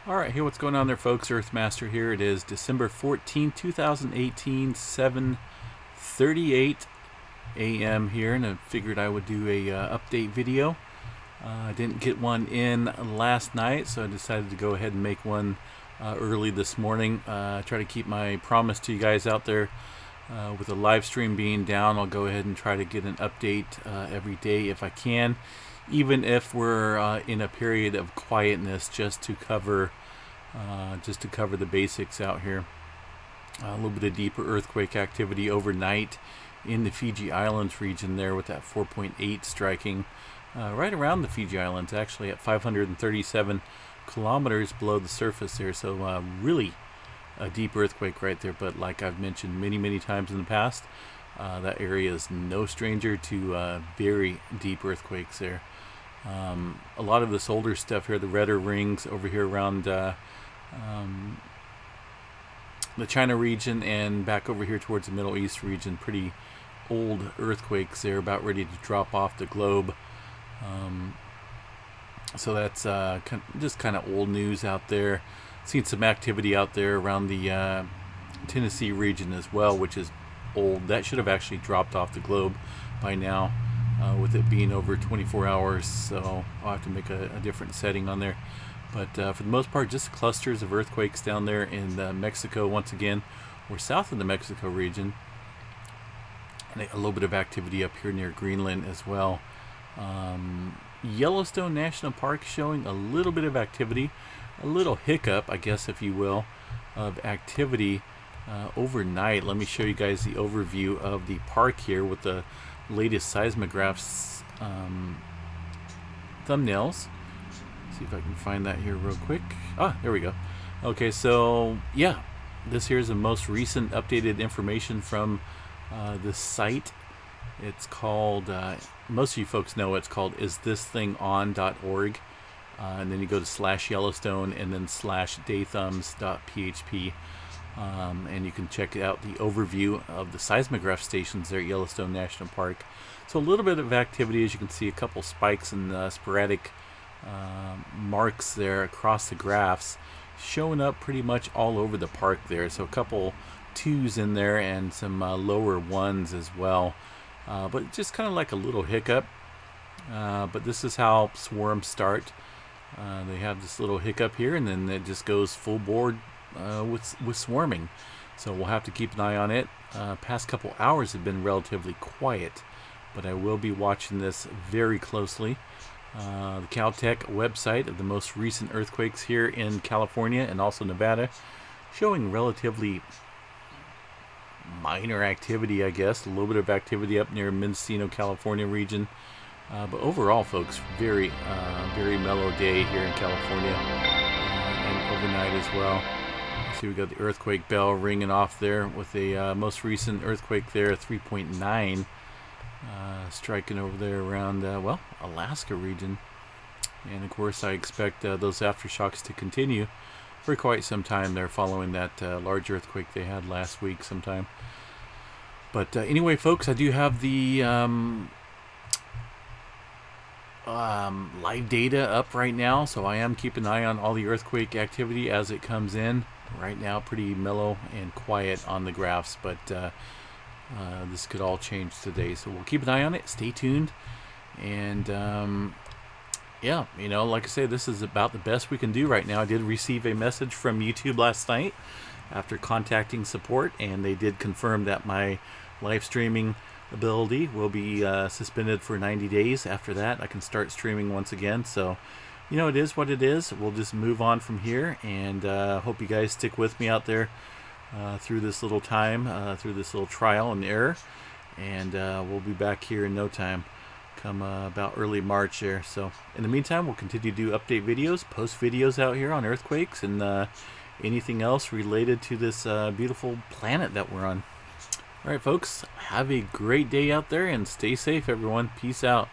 Alright, hey, what's going on there, folks? Earthmaster here. It is December 14th, 2018, 7:38 a.m. here, and I figured I would do a update video. I didn't get one in last night, so I decided to go ahead and make one early this morning. Try to keep my promise to you guys out there. With the live stream being down, I'll go ahead and try to get an update every day if I can, even if we're in a period of quietness, just to cover the basics out here. A little bit of deeper earthquake activity overnight in the Fiji Islands region there, with that 4.8 striking right around the Fiji Islands, actually at 537 kilometers below the surface there. So really a deep earthquake right there. But like I've mentioned many times in the past, that area is no stranger to very deep earthquakes there. A lot of this older stuff here, the redder rings over here around the China region and back over here towards the Middle East region, pretty old earthquakes there, about ready to drop off the globe. So that's just kind of old news out there. Seen some activity out there around the Tennessee region as well, which is old. That should have actually dropped off the globe by now, with it being over 24 hours. So I'll have to make a different setting on there. But for the most part, just clusters of earthquakes down there in Mexico once again, or south of the Mexico region. And a little bit of activity up here near Greenland as well. Yellowstone National Park showing a little bit of activity, a little hiccup, I guess, if you will, of activity overnight. Let me show you guys the overview of the park here with the latest seismographs thumbnails. See if I can find that here real quick. There we go. Okay, so yeah, this here is the most recent updated information from this site. It's called, most of you folks know it's called isthisthingOn.org. And then you go to /Yellowstone and then /daythumbs.php. And you can check out the overview of the seismograph stations there at Yellowstone National Park. So a little bit of activity, as you can see, a couple spikes and sporadic marks there across the graphs, showing up pretty much all over the park there. So a couple 2s in there and some lower 1s as well. But just kind of like a little hiccup. But this is how swarms start. They have this little hiccup here, and then it just goes full board with swarming. So we'll have to keep an eye on it. Past couple hours have been relatively quiet, but I will be watching this very closely. The Caltech website of the most recent earthquakes here in California and also Nevada, showing relatively minor activity, I guess. A little bit of activity up near Mendocino, California region. But overall, folks, very mellow day here in California, and overnight as well. See, we got the earthquake bell ringing off there with the most recent earthquake there, 3.9, striking over there around, Alaska region. And of course, I expect those aftershocks to continue for quite some time there, following that large earthquake they had last week sometime. But anyway, folks, I do have the live data up right now, so I am keeping an eye on all the earthquake activity as it comes in. Right now, pretty mellow and quiet on the graphs, but this could all change today, so we'll keep an eye on it. Stay tuned. And yeah, like I say, this is about the best we can do right now. I did receive a message from YouTube last night after contacting support, and they did confirm that my live streaming ability will be suspended for 90 days. After that, I can start streaming once again. So, it is what it is. We'll just move on from here, and hope you guys stick with me out there through this little time, through this little trial and error. And we'll be back here in no time, come about early March there. So in the meantime, we'll continue to do update videos, post videos out here on earthquakes and anything else related to this beautiful planet that we're on. All right, folks, have a great day out there and stay safe, everyone. Peace out.